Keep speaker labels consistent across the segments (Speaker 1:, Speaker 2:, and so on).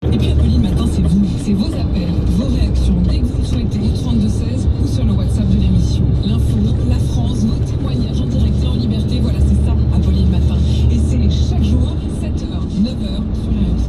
Speaker 1: Et puis Apolline, maintenant c'est vos appels, vos réactions, dès que vous le souhaitez, 3216 ou sur le WhatsApp de l'émission. L'info, la France, vos témoignages en direct et en liberté, voilà c'est ça, Apolline Matin. Et c'est chaque jour, 7h, 9h sur RMC.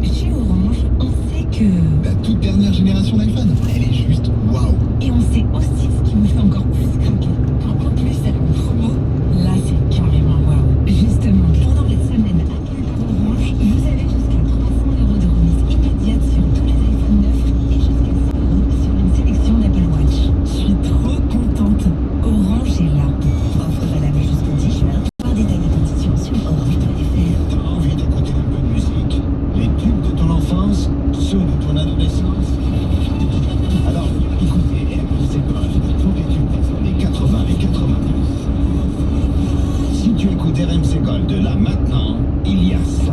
Speaker 2: Et chez Orange, on sait que...
Speaker 3: La toute dernière génération d'iPhone, elle est juste waouh.
Speaker 2: Et on sait aussi ce qui vous fait encore plus craquer. Quand en plus elle a une promo, là c'est carrément waouh. Justement, pendant les semaines Apple par Orange, vous avez jusqu'à 300 € de remise immédiate sur tous les iPhone 9 et jusqu'à 100 € sur une sélection d'Apple Watch. Je suis trop contente. Orange est là. Offre valable jusqu'au 10 juin. Voir détails et conditions sur orange.fr.
Speaker 4: T'as envie d'écouter un peu de musique? Les tubes de ton enfance? Ceux de ton adolescence? Alors, écoutez RMC Gold, tous les tubes des années 80 et 90. Si tu écoutes RMC Gold là maintenant, il y a ça.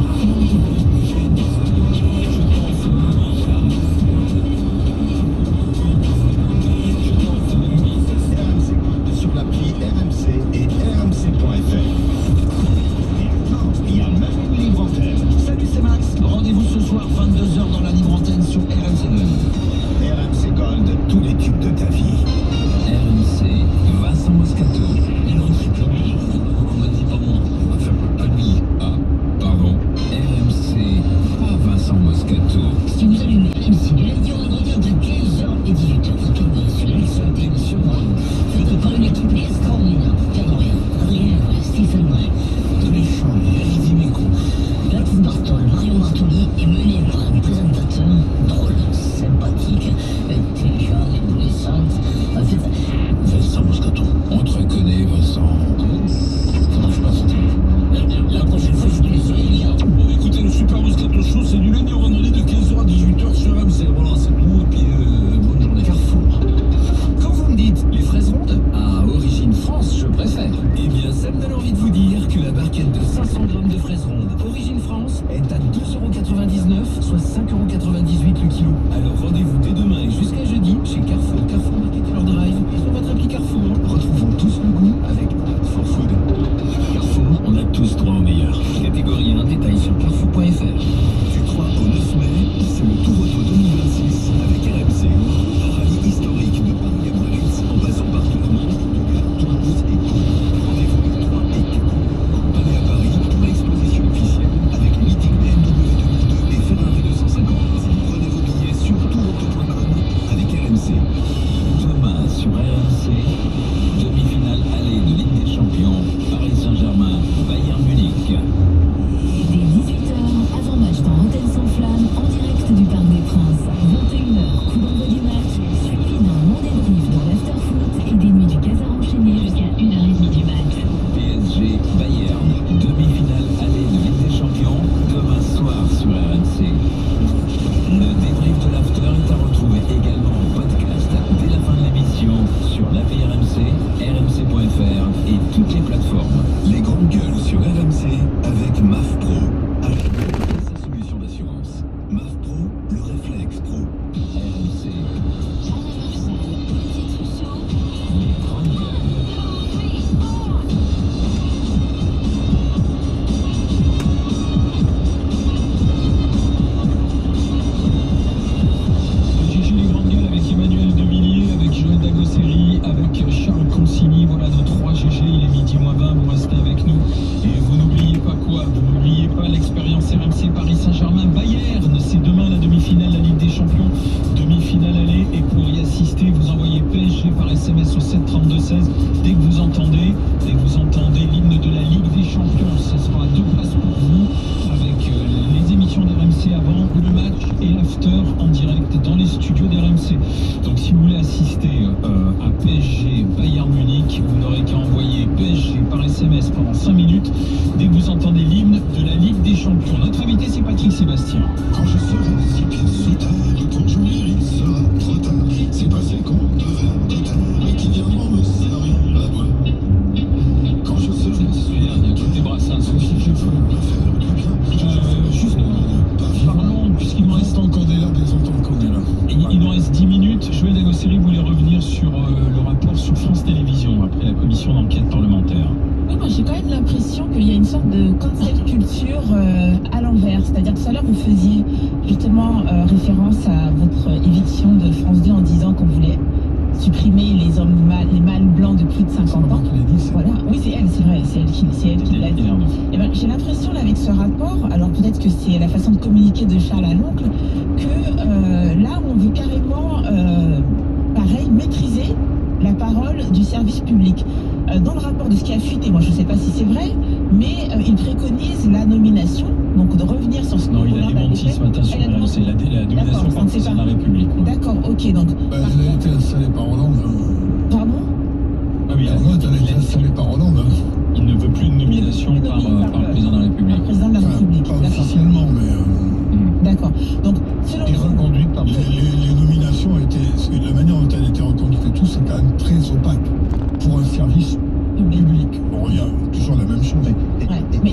Speaker 4: RMC Gold sur l'appli RMC et RMC.fr. Et maintenant, il y a même une libre antenne. Salut, c'est Max. Rendez-vous ce soir 22h dans la libre antenne sur RMC Gold. RMC Gold, tous les tubes de ta vie.
Speaker 5: RMC, Vincent Moscato. Mais non, c'est pas lui. On m'a dit pas moi. Enfin, pas lui. Ah, pardon. RMC, pas Vincent Moscato.
Speaker 2: Si vous allumez RMC du lundi au vendredi entre 15h et 18h, vous tombez sur une seule émission faite par une équipe extraordinaire. Cameroun, Adrien, Stephen Bray, Deschamps, Olivier Méco, Baptiste Bartol, Marion Martoli est mené par un présentateur drôle, sympathique, intelligent, éblouissante. En fait,
Speaker 5: Vincent Moscato. On te reconnaît, Vincent.
Speaker 2: comment je passe la prochaine fois, je te laisserai lire.
Speaker 6: Bon, écoutez, le Super Moscato Show, c'est du lundi au vendredi de 15h à 18h sur RMC. Voilà, c'est tout. Et puis, bonne journée.
Speaker 5: Carrefour. Quand vous me dites les fraises rondes, à Origine France, je préfère. Eh bien, ça me donne envie de vous dire que la barquette de 500 grammes de fraises rondes Origine France est à 2,99 €, soit 5,98 € le kilo. Alors rendez-vous dès demain et jusqu'à jeudi chez Carrefour. Carrefour Market leur Drive et sur votre appli Carrefour. Retrouvons tous le goût avec App for Food. Carrefour, on a tous droit au meilleur. Catégorie 1, détail sur carrefour.fr.
Speaker 4: Du 3 au 9 mai, c'est le Tour Auto 2026 avec RMC. Un rallye historique de Paris à Biarritz en passant par Clermont, Stuttgart, Toulouse et Pau. Rendez-vous le 3 et 4 mai. Allez à Paris pour l'exposition officielle avec le meeting BMW 2002 et Ferrari 250. Prenez vos billets sur tourauto.com avec RMC.
Speaker 5: Demain sur RMC, demi-finale aller de Ligue des Champions, Paris Saint-Germain, Bayern Munich.
Speaker 2: Dès 18h, avant-match dans Antenne sans flamme, en direct du Parc des Princes. 21h, coup d'envoi du match, suivi d'un long débrief dans l'after-foot et des nuits du Casar enchaînées jusqu'à 1h30 du match.
Speaker 5: PSG, Bayern, demi-finale aller de Ligue des Champions, demain soir sur RMC. Le débrief de l'after est à retrouver également en podcast dès la fin de l'émission sur l'appli RMC, rmc.fr et toutes les plateformes.
Speaker 4: Les grandes gueules sur RMC avec MAF Pro. Sa solution d'assurance. MAF Pro, le réflexe pro.
Speaker 5: RMC. Les grandes gueules.
Speaker 6: GG les grandes gueules avec Emmanuel Devilliers, avec Joël Dagosseri, avec Charles Consigny. Voilà nos 3 GG. Il est midi moins 20. Vous restez avec nous. Et vous n'oubliez pas quoi? Vous n'oubliez pas l'expérience RMC Paris Saint-Germain Bayern. C'est demain la demi-finale de la Ligue des Champions. Demi-finale aller. Et pour y assister, vous envoyez PSG par SMS au 7 32 16. Dès que vous entendez l'hymne de la Ligue des Champions, ce sera 2 places pour vous avec les émissions d'RMC avant le match et l'after en direct dans les studios d'RMC. Donc si vous voulez assister à PSG Bayern Munich, vous n'aurez qu'à envoyer PSG par SMS pendant 5 minutes dès que vous entendez l'hymne de la Ligue des Champions. Notre invité, c'est Patrick Sébastien.
Speaker 4: Quand je serai si pieds sous terre, quand j'oublierai, il sera trop tard. C'est passé qu'on devait de et qui viendront me servir à boire. Quand je serai
Speaker 6: Il y a côté Brassens aussi.
Speaker 4: je veux me faire du bien.
Speaker 6: Juste, parlons, puisqu'il nous reste encore
Speaker 4: Qu'on est là, des entends qu'on est là.
Speaker 6: il nous reste 10 minutes. Joël Dagosseri voulait revenir sur le rapport sur France Télévisions après la commission d'enquête parlementaire.
Speaker 1: Oui, moi j'ai quand même l'impression qu'il y a une sorte de cancel culture à l'envers.
Speaker 2: tout à l'heure, vous faisiez justement référence à votre éviction de France 2 en disant qu'on voulait supprimer les mâles blancs de plus de 50 ans. Voilà. Oui, c'est elle, c'est vrai, c'est elle qui l'a dit. Et ben, j'ai l'impression, là, avec ce rapport, alors peut-être que c'est la façon de communiquer de Charles à l'oncle, que là, on veut carrément, pareil, maîtriser la parole du service public. Dans le rapport de ce qui a fuité, moi je ne sais pas si c'est vrai, mais il préconise la nomination, donc de revenir sur ce
Speaker 6: Non, il a
Speaker 2: qu'on
Speaker 6: démenti ce matin sur RMC, la domination par le président de la République.
Speaker 2: D'accord, ok, donc.
Speaker 3: Elle a été installée par Hollande.
Speaker 2: Pardon?
Speaker 6: Ah oui,
Speaker 3: Moi, elle a été installée par Hollande.
Speaker 6: il ne veut plus de nomination par le président de la
Speaker 2: Le
Speaker 6: République.
Speaker 2: président de la République.
Speaker 3: Pas
Speaker 2: D'accord.
Speaker 3: officiellement, mais
Speaker 2: D'accord. Donc, selon
Speaker 3: et
Speaker 2: vous,
Speaker 3: reconduite par les nominations étaient, la manière dont elle a été reconduite et tout, c'est quand même très opaque pour un service public. On revient toujours à la même chose.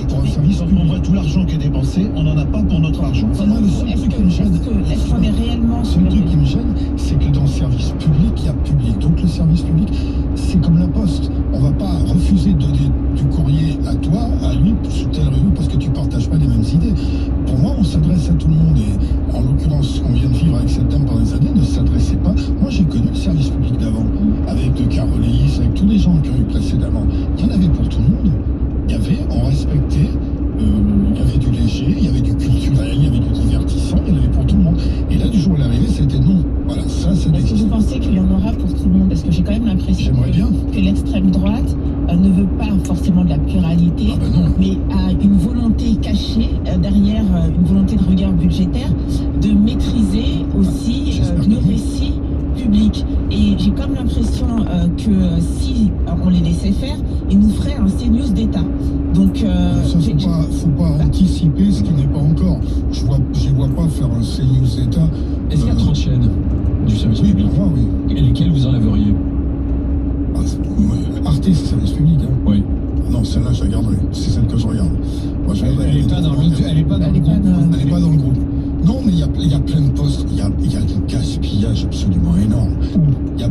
Speaker 3: Pour un service public.
Speaker 7: On voit tout l'argent qui est dépensé, on n'en a pas pour notre argent.
Speaker 3: Moi, le seul truc qui me gêne,
Speaker 2: est-ce qu'on est réellement
Speaker 3: le
Speaker 2: sur
Speaker 3: seul truc qui me gêne, c'est que dans le service public, il y a public. Donc le service public, c'est comme la poste. On va pas refuser de donner du courrier à toi, à lui, sous telle raison, parce que tu partages pas les mêmes idées. Pour moi, on s'adresse à tout le monde. Et en l'occurrence, ce qu'on vient de vivre avec cette dame pendant des années ne s'adressait pas. Moi, j'ai connu le service public d'avant, avec de Carolis, avec tous les gens qui ont eu précédemment. Il y en avait pour tout le monde. Il y avait, on respectait, il y avait du léger, il y avait du culturel, il y avait du divertissant, il y en avait pour tout le monde. Et là, du jour à l'arrivée, c'était non. Voilà, ça
Speaker 2: Est-ce que
Speaker 3: n'existe
Speaker 2: vous
Speaker 3: pas.
Speaker 2: pensez qu'il y en aura pour tout le monde? Parce que j'ai quand même l'impression
Speaker 3: J'aimerais bien.
Speaker 2: que l'extrême droite ne veut pas forcément de la pluralité,
Speaker 3: Ah ben non.
Speaker 2: mais a une volonté cachée derrière une volonté de regard budgétaire de maîtriser aussi
Speaker 3: J'espère que
Speaker 2: nos
Speaker 3: oui.
Speaker 2: récits publics. Et j'ai comme l'impression que si on les laissait faire, ils nous feraient un CNews d'État. Donc,
Speaker 3: Ça, faut pas anticiper ce qui n'est pas encore. Je ne vois pas faire un CNews État.
Speaker 6: Est-ce qu'il y a 30 chaînes du service
Speaker 3: Oui,
Speaker 6: public?
Speaker 3: pour moi, oui.
Speaker 6: Et lesquelles vous enlèveriez?
Speaker 3: Arte, c'est service public. Hein.
Speaker 6: Oui.
Speaker 3: Non, celle-là, je la garderai. C'est celle que je regarde. Moi, je
Speaker 7: Elle n'est pas dans le groupe.
Speaker 3: Elle n'est pas dans le groupe. Non, mais il y a plein de postes. Il y a du gaspillage absolument énorme. Il y a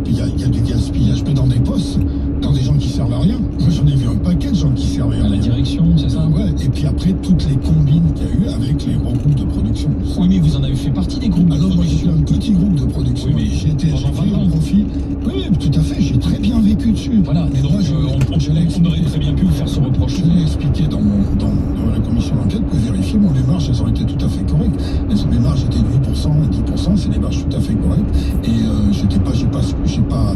Speaker 3: du gaspillage, mais dans des postes, dans des gens qui servent à rien. Moi, j'en ai vu un paquet de gens qui servent à
Speaker 6: À la
Speaker 3: rien.
Speaker 6: direction, c'est ça?
Speaker 3: Ouais, et puis après, toutes les combines qu'il y a eu avec les gros groupes de production.
Speaker 6: Oui, mais vous en avez fait partie des groupes de
Speaker 3: Alors moi, je suis
Speaker 6: production.
Speaker 3: un petit groupe de production.
Speaker 6: Oui, mais
Speaker 3: j'ai
Speaker 6: pendant
Speaker 3: fait
Speaker 6: 20 ans.
Speaker 3: un profit. Oui, tout à fait. J'ai très bien vécu dessus.
Speaker 6: Voilà, mais donc
Speaker 3: moi,
Speaker 6: on aurait très bien pu vous faire ce reproche.
Speaker 3: Je l'ai expliqué dans la commission d'enquête. Vous pouvez vérifier. Bon, les marges, elles ont été tout à fait correctes. Les marges étaient de 8% à 10%. C'est des marges tout à fait correctes. Et j'ai pas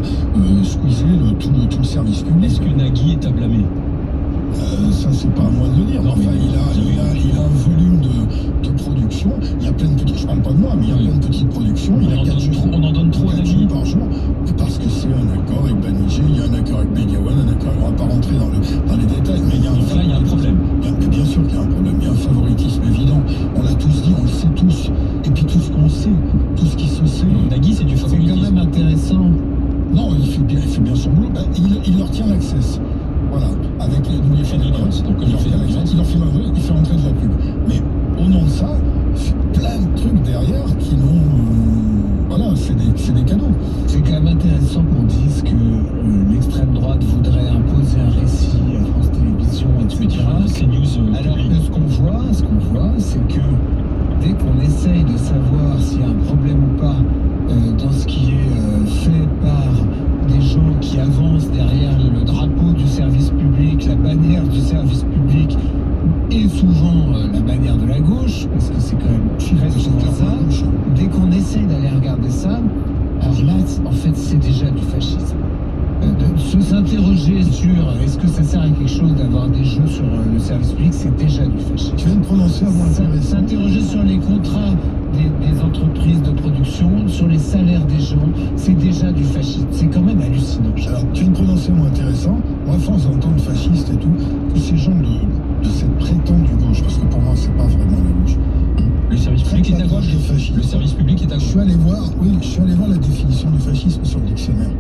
Speaker 3: squeezé tout le service public.
Speaker 6: Est-ce que Nagui est à blâmer?
Speaker 3: Ça, c'est pas à moi de le dire.
Speaker 6: Non,
Speaker 3: Enfin,
Speaker 6: mais
Speaker 3: il a un volume de production. Il y a plein de petites. Je parle pas de moi, mais il y a
Speaker 6: Oui.
Speaker 3: plein de petites productions. Il y a 4 jours.
Speaker 6: On en donne trop à
Speaker 3: 4
Speaker 6: Nagui.
Speaker 3: jours par jour, parce que c'est un accord avec Banijé, il y a un accord avec Mediawan, un accord, on ne va pas rentrer dans les détails, mais il y a un
Speaker 6: Donc là, il y a un problème.
Speaker 3: Mais bien sûr qu'il y a un problème, il y a un favoritisme évident, on l'a tous dit, on le sait tous, et puis tout ce qu'on sait, tout ce qui se sait.
Speaker 6: Nagui, c'est du
Speaker 7: C'est quand
Speaker 6: favoritisme.
Speaker 7: même intéressant.
Speaker 3: Non, il fait bien son boulot, il leur tient l'accès. Voilà, avec les nouveaux
Speaker 6: fait de l'audience, donc
Speaker 3: il leur
Speaker 6: il fait
Speaker 3: tient
Speaker 6: de
Speaker 3: l'accès,
Speaker 6: l'audience.
Speaker 3: il fait entrer de la pub. Mais au nom de ça, plein de trucs derrière qui n'ont... voilà, c'est des cadeaux.
Speaker 7: C'est quand même intéressant qu'on dise que l'extrême droite voudrait imposer un récit à France Télévisions,
Speaker 6: Tu veux dire
Speaker 7: etc.
Speaker 6: CNews
Speaker 7: Alors
Speaker 6: public.
Speaker 7: que ce qu'on voit, c'est que dès qu'on essaye de savoir s'il y a un problème ou pas dans ce qui est fait par des gens qui avancent derrière le drapeau du service public, la bannière du service public, et souvent la bannière de la gauche, parce que c'est quand même très souvent ça, dès qu'on essaye d'aller regarder ça, alors là, en fait, c'est déjà du fascisme. De s'interroger sur est-ce que ça sert à quelque chose d'avoir des jeux sur le service public, c'est déjà du fascisme.
Speaker 3: Tu viens de prononcer un mot intéressant.
Speaker 7: S'interroger sur les contrats des entreprises de production, sur les salaires des gens, c'est déjà du fascisme. C'est quand même hallucinant.
Speaker 3: Alors, tu viens de prononcer un mot intéressant. Moi, à force d'entendre fasciste et tout, tous ces gens de cette prétendue gauche, parce que pour moi, c'est pas vraiment la gauche.
Speaker 6: Le service public est à gauche.
Speaker 3: de fascisme.
Speaker 6: Le service public est à
Speaker 3: Je
Speaker 6: gauche.
Speaker 3: suis allé voir la définition du fascisme sur le dictionnaire.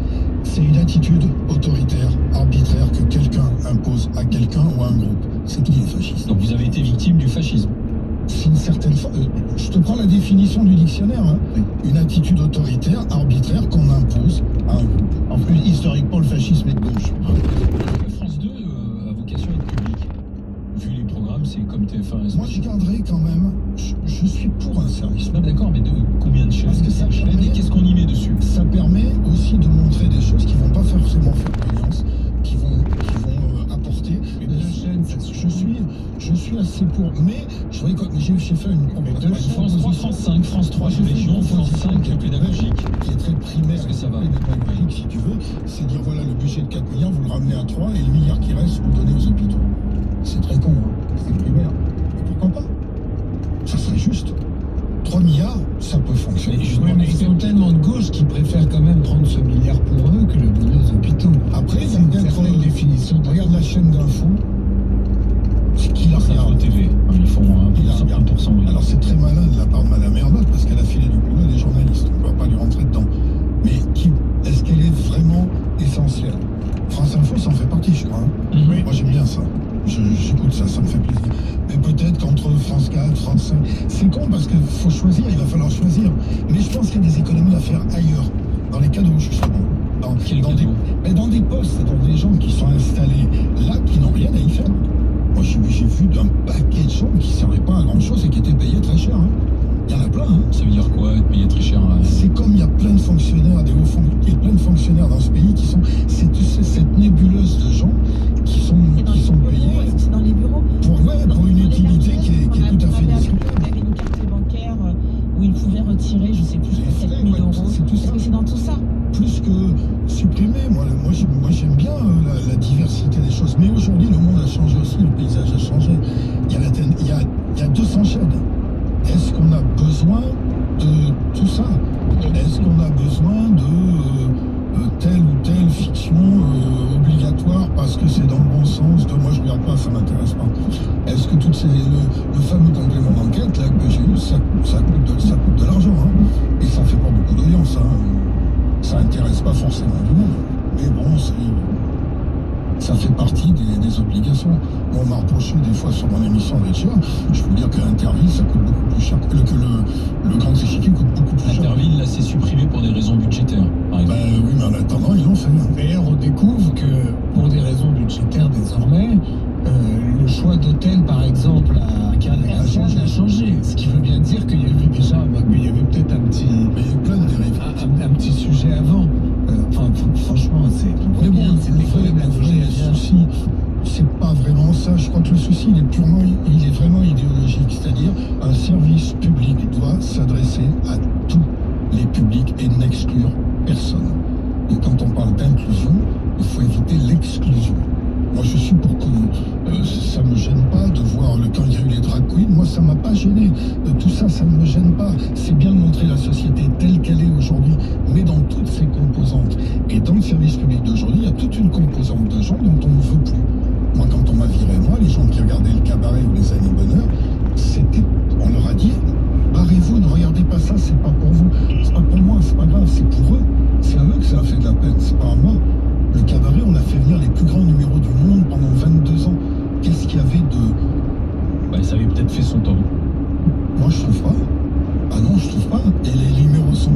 Speaker 3: C'est une attitude autoritaire, arbitraire que quelqu'un impose à quelqu'un ou à un groupe. C'est qui est fasciste.
Speaker 6: Donc vous avez été victime du fascisme.
Speaker 3: C'est une certaine je te prends la définition du dictionnaire. Hein. Une attitude autoritaire, arbitraire qu'on impose à un groupe.
Speaker 7: En plus, historiquement, le fascisme est de gauche.
Speaker 6: France 2 a vocation à être publique. Vu les programmes, c'est comme TF1 et
Speaker 3: Moi, je garderai quand même. Je
Speaker 6: d'accord, mais de combien de chaînes?
Speaker 3: Parce que ça
Speaker 6: Et
Speaker 3: permet-
Speaker 6: qu'est-ce qu'on y met dessus?
Speaker 3: Ça permet aussi de montrer des choses qui vont pas forcément faire audience, qui vont apporter.
Speaker 7: Mais deux chaînes, ça
Speaker 3: Je suis assez pour, mais je voudrais quand j'ai fait une
Speaker 6: France 3, France 5, France 3,
Speaker 3: J'ai fait une
Speaker 6: Région, France
Speaker 3: proposition
Speaker 6: 5,
Speaker 3: qui est
Speaker 6: pédagogique.
Speaker 3: qui est très primaire,
Speaker 6: Est-ce que ça va?
Speaker 3: pédagogique si tu veux, c'est dire voilà le budget de 4 milliards, vous le ramenez à 3 et le milliard qui reste, vous le donnez aux hôpitaux. C'est très con, hein, c'est primaire. Mais pourquoi pas? Ça serait juste. 3 milliards, ça peut fonctionner.
Speaker 7: Oui, mais ils sont tellement de gauche qu'ils préfèrent quand même prendre ce milliard pour eux que le donner aux hôpitaux.
Speaker 3: Après, il y a
Speaker 7: c'est une
Speaker 3: peut-être
Speaker 7: certaine définition.
Speaker 3: Regarde la chaîne d'infos. C'est qui la
Speaker 6: Info
Speaker 3: regarde?
Speaker 6: TV, ils font
Speaker 3: Qui la regarde
Speaker 6: 1%. Oui.
Speaker 3: Alors c'est très malin de la part de Madame Ernotte parce qu'elle a filé du boulot à des journalistes. On ne va pas lui rentrer dedans. Mais est-ce qu'elle est vraiment essentielle? France Info, ça en fait partie, je crois. Hein.
Speaker 6: Oui.
Speaker 3: Moi j'aime bien ça. J'écoute ça, ça me fait plaisir. Mais peut-être qu'entre France 4, France 5, c'est con parce qu'il faut choisir, il va falloir choisir. Mais je pense qu'il y a des économies à faire ailleurs, dans les cadeaux justement.
Speaker 6: Quel
Speaker 3: Dans
Speaker 6: cadeau?
Speaker 3: dans des postes, dans des gens qui sont installés là, qui n'ont rien à y faire. Moi j'ai vu d'un paquet de gens qui ne servaient pas à grand chose et qui étaient payés très cher. Hein. Il y en a plein. Hein.
Speaker 6: Ça veut dire quoi, être payé très cher?
Speaker 3: C'est comme il y a plein de fonctionnaires, des hauts fonctionnaires, il y a plein de fonctionnaires dans ce pays qui sont cette nébuleuse de gens qui sont payés
Speaker 2: C'est dans les bureaux.
Speaker 3: pour une utilité qui est tout à fait discutable.
Speaker 2: Il y avait une carte bancaire où il pouvait retirer, je sais plus,
Speaker 3: Les
Speaker 2: 7 000
Speaker 3: frais,
Speaker 2: euros.
Speaker 3: ouais, c'est tout ça.
Speaker 2: Est-ce que c'est dans tout ça?
Speaker 3: Plus que supprimer. Moi j'aime bien la diversité des choses. Mais aujourd'hui, le monde a changé aussi, le paysage a changé. Il y a 200 chaînes. Est-ce qu'on a besoin de tout ça? Est-ce qu'on a besoin de telle ou telle fiction obligatoire parce que c'est dans le bon sens? De moi je regarde pas, ça m'intéresse pas. Est-ce que le fameux complément d'enquête là que j'ai eu, ça coûte de l'argent, hein, et ça fait pas beaucoup d'audience, hein. Ça intéresse pas forcément du monde. Mais bon, ça fait partie des obligations. Moi, on m'a reproché des fois sur mon émission avec Cher, je peux dire que Interville, ça coûte beaucoup plus cher, que le Grand Échiquier coûte beaucoup plus cher.
Speaker 6: Interville, là, c'est supprimé pour des raisons budgétaires, par exemple.
Speaker 3: Oui, mais en attendant, ils l'ont fait. Hein.
Speaker 7: D'ailleurs, on découvre que pour des raisons budgétaires désormais, le choix d'hôtel, par exemple, à Carcassonne a changé. Ce qui veut bien dire qu'il y avait déjà, il y avait peut-être un petit,
Speaker 3: Mais il y a eu plein de dérives.
Speaker 7: un petit sujet avant. Franchement,
Speaker 3: Mais bon,
Speaker 7: c'était quand même la
Speaker 3: le souci, c'est pas vraiment ça. Je crois que le souci, il est vraiment idéologique. C'est-à-dire, un service public doit s'adresser à tous les publics et n'exclure personne. Et quand on parle d'inclusion, il faut éviter l'exclusion. Moi, je suis pour que ça me gêne pas de voir quand il y a eu les drag queens. Moi, ça m'a pas gêné. Tout ça, ça ne me gêne pas. C'est bien de montrer la société telle qu'elle est aujourd'hui, mais dans toutes ses composantes. Et dans le service public d'aujourd'hui, il y a toute une composante de gens dont on ne veut plus. Moi, quand on m'a viré, les gens qui regardaient le cabaret ou les années bonheur, on leur a dit, barrez-vous, ne regardez pas ça, c'est pas pour vous. C'est pas pour moi, c'est pas grave, c'est pour eux. C'est à eux que ça a fait de la peine, c'est pas à moi. Le cabaret, on a fait venir les plus grands numéros du monde pendant 22 ans. Qu'est-ce qu'il y avait de...
Speaker 6: Ça avait peut-être fait son temps.
Speaker 3: Moi, je trouve pas. Ah non, je trouve pas. Et les numéros sont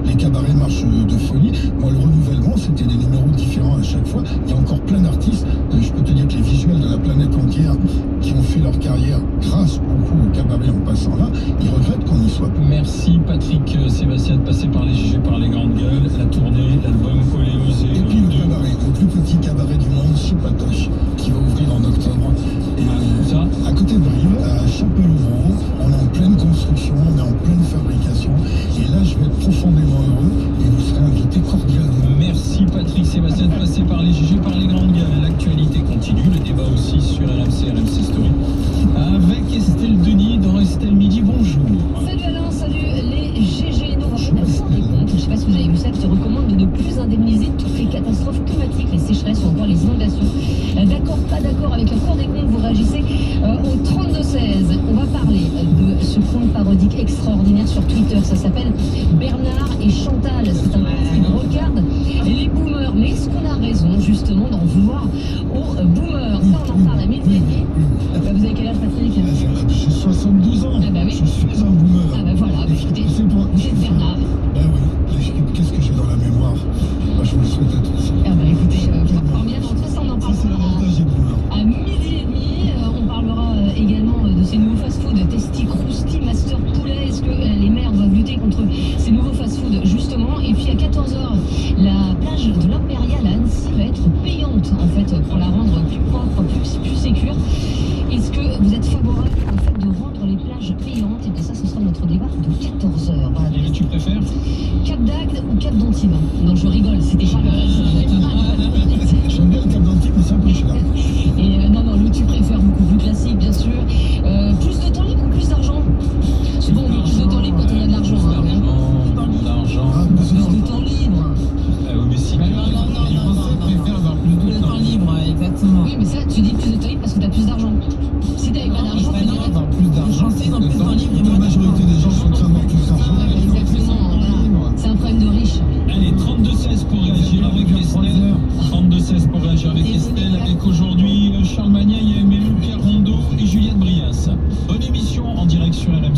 Speaker 3: les cabarets marchent de folie. Moi, le renouvellement, c'était des numéros différents à chaque fois. Il y a encore plein d'artistes. Je peux te dire que les visuels de la planète entière qui ont fait leur carrière grâce beaucoup au cabaret en passant là, ils regrettent qu'on n'y soit plus.
Speaker 6: Merci Patrick Sébastien de passer par les GG, par les grandes gueules, la tournée, l'album Olé Osé.
Speaker 3: Et puis le cabaret, le plus petit cabaret du monde, chez Patoche, qui va ouvrir en octobre. Et
Speaker 6: ça,
Speaker 3: à côté de Brive, à Chapelle-Ouvreau, on est en pleine construction, on est en pleine fabrication. Et là, je vais être profondément heureux et vous serez invité cordialement.
Speaker 6: merci Patrick Sébastien de passer par les GG, par les grandes gueules. L'actualité continue, le débat aussi sur RMC Story. Avec Estelle Denis dans Estelle Midi, bonjour.
Speaker 8: Salut Alain, salut les GG. Nous, la Cour des comptes, je ne sais pas si vous avez vu ça, qui recommande de ne plus indemniser toutes les catastrophes climatiques, les sécheresses ou encore les inondations. D'accord, pas d'accord avec la Cour des comptes, vous réagissez au 32-16. On va parler de ce compte parodique extraordinaire sur Twitter. Ça s'appelle Bernard et Chantal. C'est un compte qui regarde les boomers. Mais est-ce qu'on a raison justement d'en vouloir aux boomers? Ça, on en parle à midi et demi. Vous avez quel âge, Patrick?
Speaker 3: J'ai 72 ans.
Speaker 8: Ah bah oui.
Speaker 3: Je suis un boomer.
Speaker 8: Ah bah voilà, écoutez,
Speaker 3: C'est toi.
Speaker 8: vous êtes Bernard.
Speaker 3: Ben oui. Qu'est-ce que j'ai dans la mémoire? Moi, je vous le souhaite à tous.
Speaker 8: Ah bah écoutez, bien dans tout ça, on en
Speaker 3: Ça, c'est
Speaker 8: parlera
Speaker 3: l'avantage des boomers.
Speaker 8: à midi et demi. On parlera également de ces nouveaux fast-food, Testi, Crousti, Master Poulet. Est-ce que les maires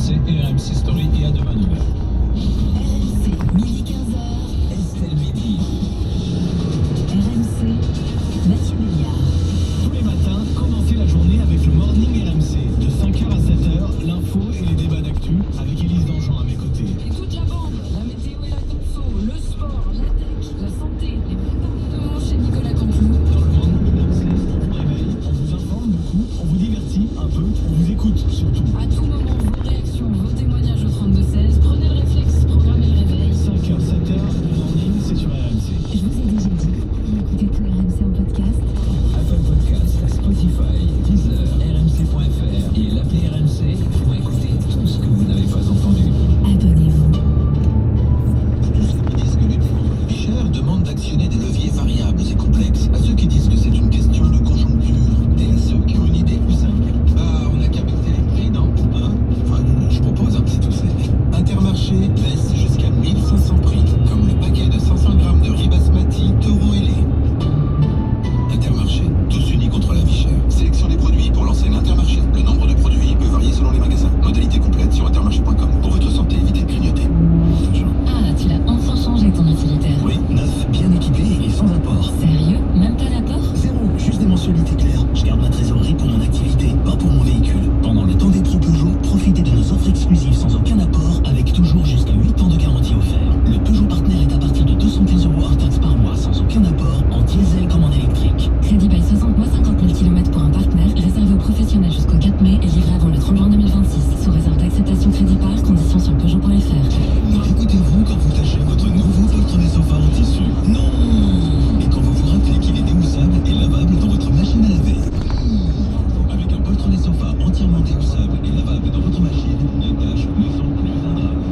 Speaker 6: RMC et RMC Story. Et à demain 9h.
Speaker 2: RMC, midi 15h.
Speaker 5: Estelle Midi.
Speaker 2: RMC, Mathieu Béliard.
Speaker 4: Tous les matins, commencez la journée avec le Morning RMC. De 5h à 7h, l'info et les débats d'actu avec Élise Dangean à mes côtés.
Speaker 1: Et toute la bande, la météo et la conso, le sport, la tech, la santé, les préparateurs chez Nicolas Canteloup.
Speaker 4: Dans le Morning RMC, on vous réveille, on vous informe beaucoup, on vous divertit un peu, on vous écoute surtout.
Speaker 1: À tout moment, vos réactions, vos témoignages au 32-16. Prenez le réflexe, programmez le réveil.
Speaker 4: 5h, 7h, le Morning, c'est sur RMC.
Speaker 2: Je vous ai déjà dit, écoutez tout RMC en podcast.
Speaker 5: Apple Podcast, Spotify, Deezer, RMC.fr et l'appli RMC pour écouter tout ce que vous n'avez pas entendu.
Speaker 2: Abonnez-vous.
Speaker 4: Tous ceux qui disent que lutter contre la vie chère demande d'actionner des leviers variables et complexes. À ceux qui disent que c'est une question de conjoncture. Et à ceux qui ont une idée plus simple. Bah, on n'a qu'à baisser les prix, non? Hein? Enfin, je propose un petit tout Intermarché baisse jusqu'à 1500 prix. Comme le paquet de 500 grammes de riz basmati Taureau ailé. Intermarché, tous unis contre la vie chère. Sélection des produits pour l'enseigne Intermarché. Le nombre de produits peut varier selon les magasins. Modalité complète sur intermarché.com. Pour votre santé, évitez de grignoter.
Speaker 2: Ah, tu l'as enfin changé ton utilitaire.
Speaker 4: Oui, neuf, bien équipé et sans apport.
Speaker 2: Sérieux? Même pas d'apport?
Speaker 4: Zéro, juste des mensualités claires. Je garde ma trésorerie pour mon activité, pas pour mon véhicule. Pendant le temps des pros Peugeot, profitez de nos offres exclusives sans aucun apport, avec toujours jusqu'à 8 ans de garantie offert. Le Peugeot Partner est à partir de 215 € hors taxe par mois, sans aucun apport, en diesel comme en électrique.
Speaker 2: Crédit by 60 mois, 50 000 km pour un partenaire, réservé aux professionnels jusqu'au 4 mai et livré avant le 30 juin 2026. Sous réserve d'acceptation crédit par, conditions sur Peugeot.fr.
Speaker 4: Écoutez-vous quand vous tâchez votre nouveau poltronné sofa en tissu? Non! Et quand vous vous rappelez qu'il est démoussable et lavable dans votre machine à laver? Avec un poltronné sofa entièrement démoussable et lavable dans votre machine, les tâches ne sont plus un drame.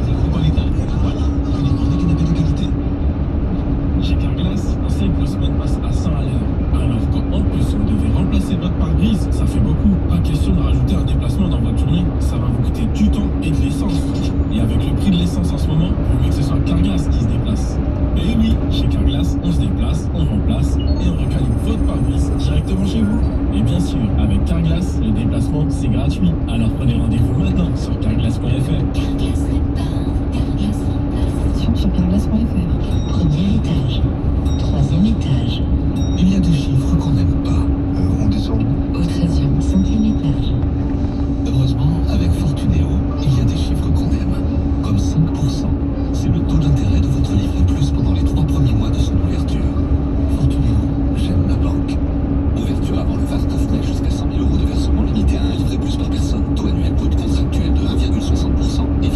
Speaker 4: C'est pas l'état. Voilà, uniquement des canapés de qualité.
Speaker 6: Chez Carglass, on sait que le semaine passe à 100 à l'heure. Alors qu'en plus vous devez remplacer votre pare-brise, ça fait beaucoup. Pas question de rajouter un déplacement dans votre journée. Ça va vous coûter du temps et de l'essence. Et avec le prix de l'essence en ce moment, vaut mieux que ce soit Carglass qui se déplace. Et oui, chez Carglass, on se déplace, on remplace et on recalibre votre pare-brise directement chez vous. Et bien sûr, avec Carglass, le déplacement c'est gratuit. Alors prenez rendez-vous maintenant sur carglass.fr.
Speaker 2: Carglass répare, Carglass remplace. Sur Carglass.fr. Premier étage. Troisième étage.
Speaker 4: Il y a des chiffres qu'on n'aime pas. On descend.
Speaker 2: Au 13e, 5e étage.
Speaker 4: Heureusement, avec Fortunéo, il y a des chiffres qu'on aime. Comme 5%. C'est le taux d'intérêt de votre livret plus pendant les 3 premiers mois de son ouverture. Fortunéo, j'aime la banque. Ouverture avant le 29 mai jusqu'à 100 000 € de versement limité à un livret plus par personne. Taux annuel brut contractuel de 1,60% et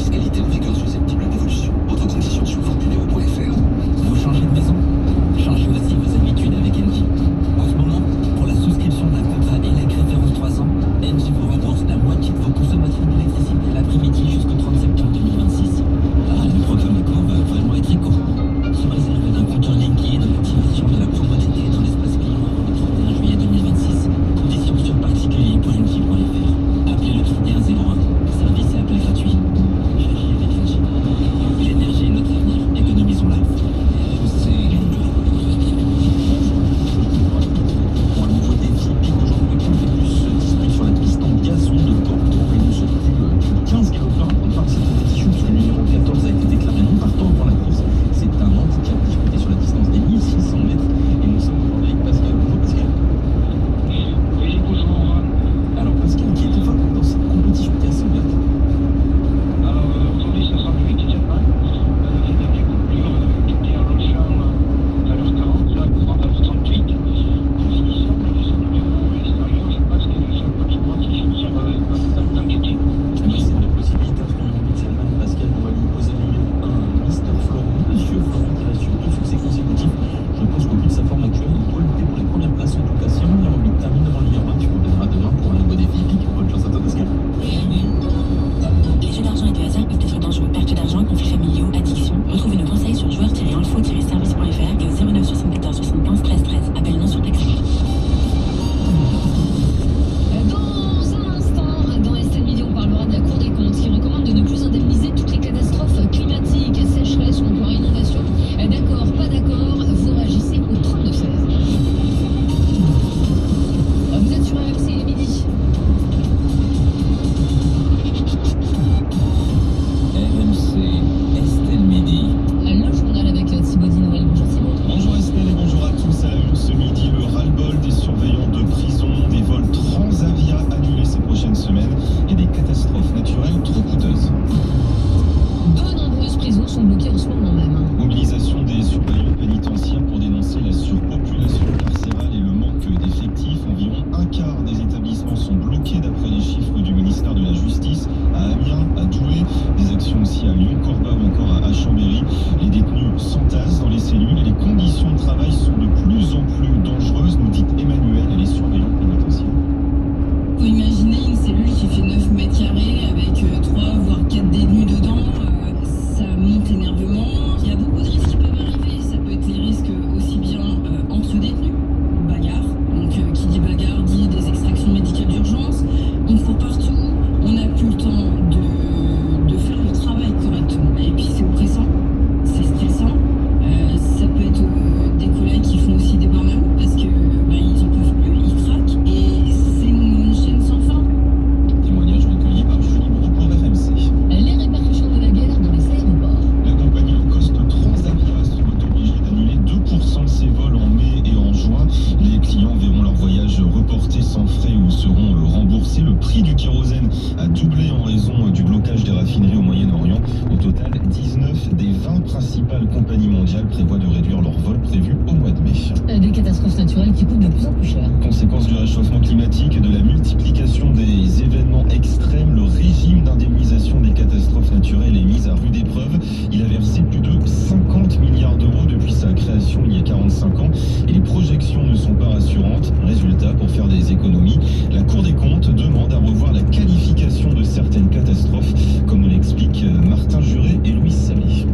Speaker 9: prix du kérosène a doublé en raison du blocage des raffineries au Moyen-Orient. Au total, 19 des 20 principales compagnies mondiales prévoient de réduire leurs vols prévus au mois de mai.
Speaker 8: Des catastrophes naturelles qui coûtent de plus en plus cher.
Speaker 9: Conséquence du réchauffement climatique et de la multiplication des événements extrêmes, le régime d'indemnisation des catastrophes naturelles est mis à rude épreuve. Il a versé plus de 50 milliards d'euros depuis sa création il y a 45 ans et les projections ne sont pas rassurantes. Résultat, pour faire des économies, la Cour des comptes demande à revoir la qualification de certaines catastrophes, comme l'expliquent Martin Juret et Louis Samé.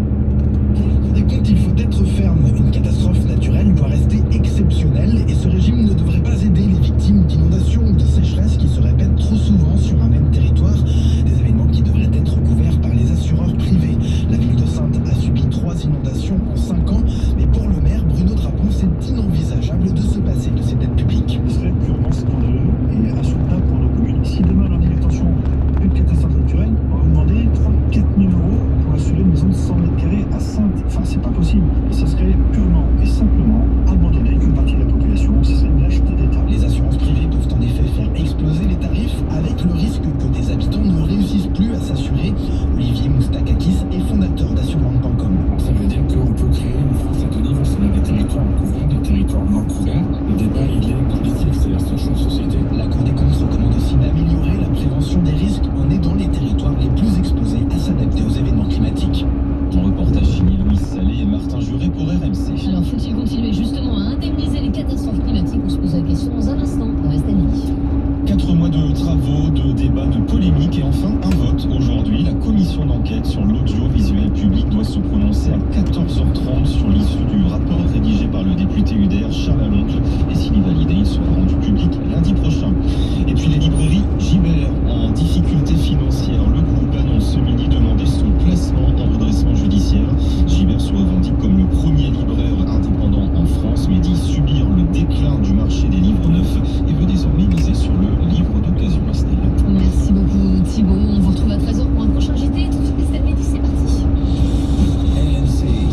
Speaker 10: Pour la Cour des comptes, il faut être ferme. Une catastrophe naturelle doit rester exceptionnelle et ce régime ne devrait pas aider les victimes d'inondations ou de sécheresses qui se répètent trop souvent sur un même territoire. Des événements qui devraient être couverts par les assureurs privés. La ville de Saintes a subi 3 inondations en 5 ans, mais pour le maire Bruno Drapon, c'est inenvisageable de se passer de cette aide publique.
Speaker 11: Ce serait purement scandaleux et insoutenable pour nos communes. Si demain on leur dit attention, une catastrophe naturelle, on va vous demander 3-4 000 euros pour assurer une maison de 100 mètres carrés à Saintes. Enfin, c'est pas possible. Et ça serait purement et simplement abandonner une partie de la population. Ce serait une lâcheté d'État.
Speaker 10: Les assurances privées peuvent en effet faire exploser les tarifs avec le risque que des habitants ne réussissent plus à s'assurer. Olivier Moustakakis est fondateur d'assurance.com.
Speaker 11: Ça veut dire qu'on peut créer une France à deux niveaux, c'est-à-dire des territoires couverts, des territoires non couverts. Le débat, il est politique, c'est-à-dire c'est un choix de société.
Speaker 10: La Cour des comptes recommande aussi d'améliorer la prévention des risques en aidant les territoires les plus exposés à s'adapter aux événements climatiques.
Speaker 9: Un reportage signé Louis Salé et Martin Juret pour RMC.
Speaker 8: Alors faut-il continuer justement à indemniser les catastrophes climatiques? On se pose la question dans un instant. Restez liés.
Speaker 9: 4 mois de travaux, de débats, de polémiques et enfin un vote. Aujourd'hui, la commission d'enquête sur l'audiovisuel public doit se prononcer à 14h30 sur l'issue du rapport rédigé par le député UDR Charles Aloncle. Et s'il est validé, il sera rendu public lundi prochain. Et puis les librairies Gibert en difficulté financière. Le groupe annonce ce midi demander son placement en redressement judiciaire. Gibert se revendique comme le premier libraire indépendant en France, mais dit subir le déclin du marché des livres neufs et veut désormais miser sur le livre d'occasion.
Speaker 8: Merci beaucoup Thibaut. On vous retrouve à 13h pour un prochain JT. Tout de suite, c'est le midi, c'est parti.
Speaker 10: RMC.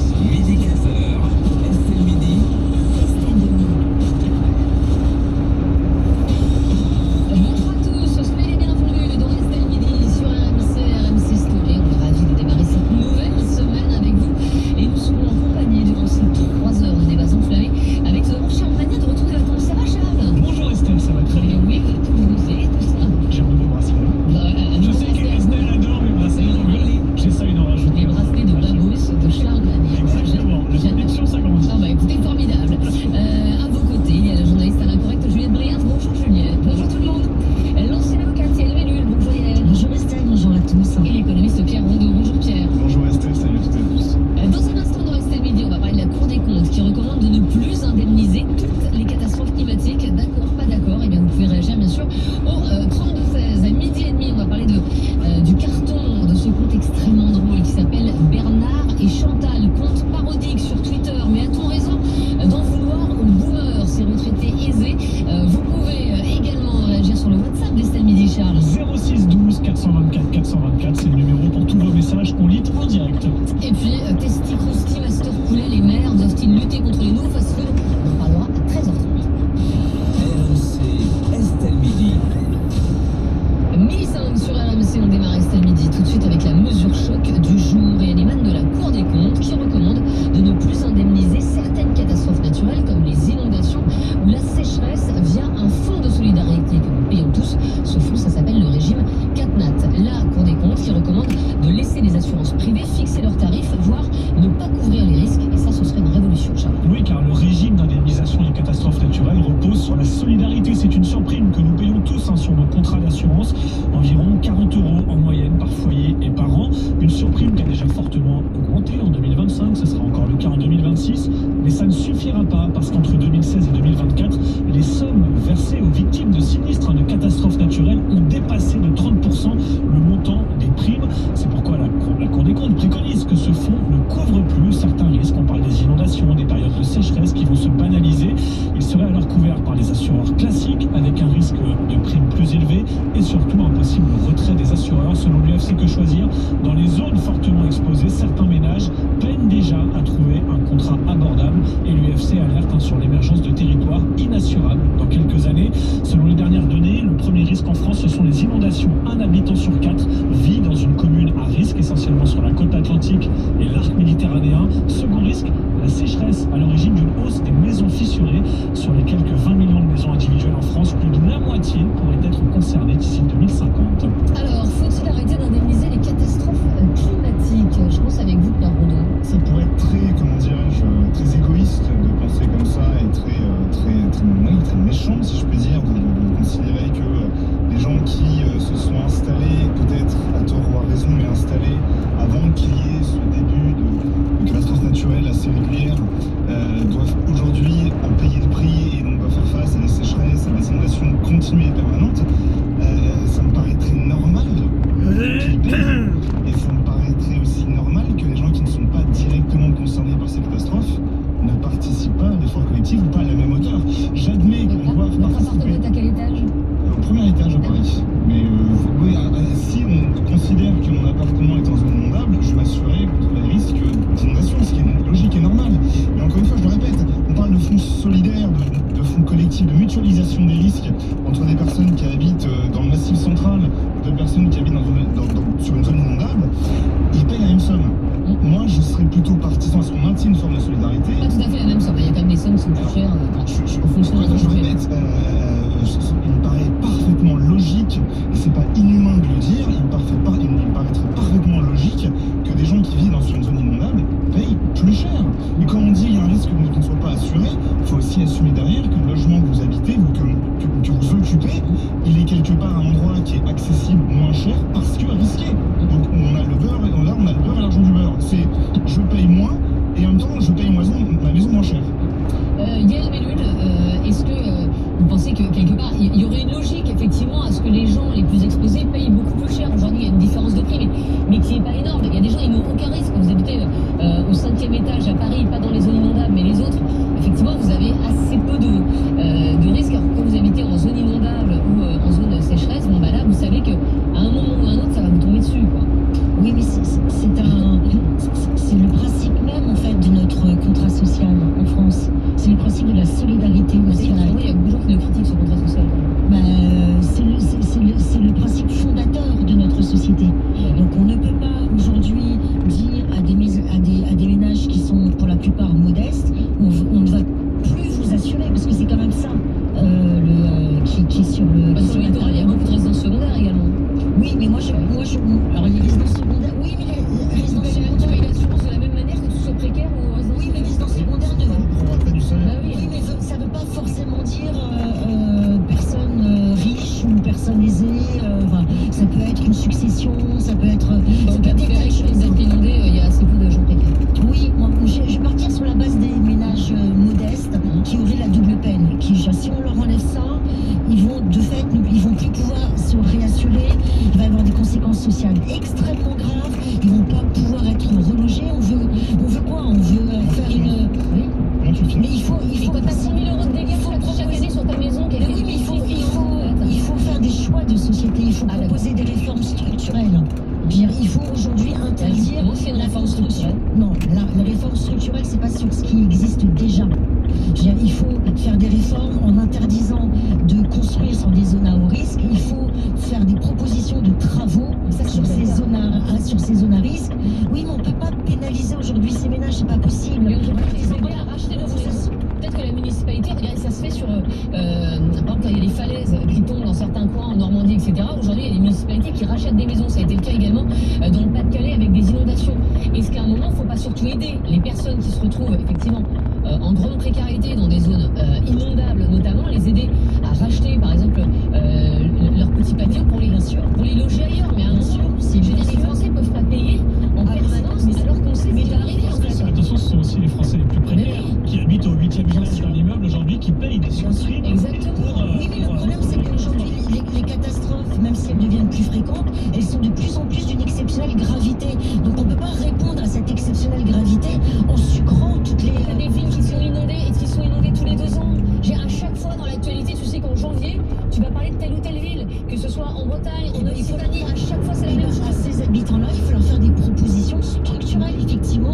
Speaker 6: inondations. Un habitant sur 4 vit dans une commune à risque, essentiellement sur la côte atlantique et l'arc méditerranéen. Second risque, la sécheresse à l'origine d'une hausse des maisons fissurées. Sur les quelques 20 millions de maisons individuelles en France, plus de la moitié pourraient être concernées d'ici 2050.
Speaker 8: Alors, faut-il arrêter d'indemniser les catastrophes climatiques? Je pense avec vous, Pierre Rondeau.
Speaker 9: Ça pourrait être très, comment dirais-je, très égoïste de penser comme ça et très méchant, si je puis dire, de considérer que les gens qui se sont installés, peut-être à tort ou à raison, mais installés avant qu'il y ait ce début de catastrophes naturelles assez régulières, doivent aujourd'hui en payer le prix et donc doivent faire face à des sécheresses, à des inondations continues et permanentes. Ça me paraît très normal qu'ils payent. Et ça me paraîtrait aussi normal que les gens qui ne sont pas directement concernés par ces catastrophes ne participent pas à l'effort collectif ou pas à la même hauteur. J'admets qu'on doit
Speaker 8: Votre appartement
Speaker 9: participer.
Speaker 8: est à quel étage?
Speaker 9: Au premier étage à Paris. Mais oui, si on considère que mon appartement est en zone inondable, je m'assurerai contre les risques d'inondation, ce qui est logique et normal. Mais encore une fois, je le répète, on parle de fonds solidaires, de fonds collectifs, de mutualisation des risques entre des personnes qui habitent dans le massif central, de personnes qui habitent sur une zone inondable. Ils payent la même somme. Moi, je serais plutôt partisan à ce qu'on maintienne une forme de solidarité.
Speaker 8: Pas tout à fait la même somme. Il y a quand même des sommes qui sont plus chères en fonction de
Speaker 9: Je répète, il me paraît parfaitement logique, et c'est pas inhumain de le dire, il me paraîtrait parfaitement logique que des gens qui vivent dans une zone inondable payent plus cher. Et quand on dit qu'il y a un risque qui ne soit pas assuré, il faut aussi assumer derrière que le logement que vous habitez, ou que vous occupez, il est quelque part un endroit qui est accessible moins cher parce que risqué. Donc on a le beurre, et là on a le beurre et l'argent du beurre. C'est je paye moins et en même temps je paye ma maison moins chère.
Speaker 8: Yael Mellul, est-ce que vous pensez que quelque part il y aurait une logique effectivement à ce que les gens les plus exposés payent beaucoup plus cher? Aujourd'hui il y a une différence de prix mais qui n'est pas énorme. Il y a des gens qui n'ont aucun risque. Vous habitez au 5e étage à Paris, pas dans les zones inondables mais les autres, effectivement vous avez assez peu de risques. Alors quand vous habitez en zone inondable ou en zone sécheresse, bon bah là vous savez qu'à un moment ou à un autre ça va vous tomber dessus quoi.
Speaker 2: Oui, mais c'est le principe même en fait de notre contrat social en France. C'est le principe de la solidarité nationale.
Speaker 8: Il y a beaucoup de gens qui le critiquent ce contrat social.
Speaker 2: C'est le principe fondateur de notre société. Donc on ne peut pas aujourd'hui dire à des ménages qui sont pour la plupart modestes, on ne va plus vous assurer, parce que c'est quand même ça qui est sur le...
Speaker 8: Sur le littoral, il y a beaucoup de résidences secondaires également.
Speaker 2: Oui, mais moi je alors les résidences secondaires, oui, mais les résidences secondaires...
Speaker 8: Tu payes l'assurance de la même manière que tu sois précaire ou résidence?
Speaker 2: Oui, mais les résidences secondaires ne vont...
Speaker 9: Pour du salaire.
Speaker 8: Bah oui,
Speaker 2: Oui, mais ça ne veut pas forcément dire personne riche ou personne aisée. Ça peut être une succession, ça peut être...
Speaker 8: Donc là, tu verrais que les êtes inondés, il y a assez peu de gens précaires.
Speaker 2: Oui, moi, je vais partir sur la base des ménages modestes qui auraient la double peine. Si on leur enlève ça, ils vont plus pouvoir se réassurer. Il va y avoir des conséquences sociales extrêmement graves. Ils vont pas pouvoir être relogés. On veut quoi? On veut faire une...
Speaker 8: Oui.
Speaker 9: Comment tu le
Speaker 2: Mais
Speaker 9: finances?
Speaker 2: il faut
Speaker 8: Quand tu as 6 000 € de dégâts chaque année sur ta maison,
Speaker 2: Mais oui, mais il faut faire des choix de société. Il faut proposer des réformes structurelles. Il faut aujourd'hui interdire
Speaker 8: une réforme structurelle.
Speaker 2: Non, la réforme structurelle, c'est pas sur ce qui existe déjà. Il faut faire des réformes en interdisant de construire sur des zones à haut risque. Il faut faire des propositions de travaux sur ces zones à risque. Oui, mais on ne peut pas pénaliser aujourd'hui ces ménages, c'est pas possible.
Speaker 8: Mais on peut pas les aider à racheter nos maisons. Peut-être que la municipalité, regardez, ça se fait sur... par exemple, il y a les falaises qui tombent dans certains coins en Normandie, etc. Aujourd'hui, il y a des municipalités qui rachètent des maisons. Ça a été le cas également dans le Pas-de-Calais avec des inondations. Est-ce qu'à un moment, il ne faut pas surtout aider les personnes qui se retrouvent effectivement en grande précarité dans des zones inondables, notamment les aider à racheter, par exemple, leur petit patio pour les loger ailleurs. Mais à un moment, je veux dire, les Français ne peuvent pas payer en permanence alors qu'on sait ce qui va arriver en fait.
Speaker 6: Attention, ce sont aussi les Français les plus précaires qui habitent au 8e étage d'un immeuble aujourd'hui qui payent des surprimes.
Speaker 8: Exactement.
Speaker 2: Oui, mais le problème, c'est qu'aujourd'hui, les catastrophes, même si elles deviennent plus fréquentes, elles sont de plus en plus d'une exceptionnelle gravité. Donc on ne peut pas répondre à cette exceptionnelle gravité en sucrant toutes les...
Speaker 8: Il y a des villes qui sont inondées et qui sont inondées tous les 2 ans. À chaque fois dans l'actualité, tu sais qu'en janvier, tu vas parler de telle ou telle ville, que ce soit en Bretagne, en Occitanie, à chaque fois c'est la même chose.
Speaker 2: À ces habitants-là, il faut leur faire des propositions structurelles, effectivement.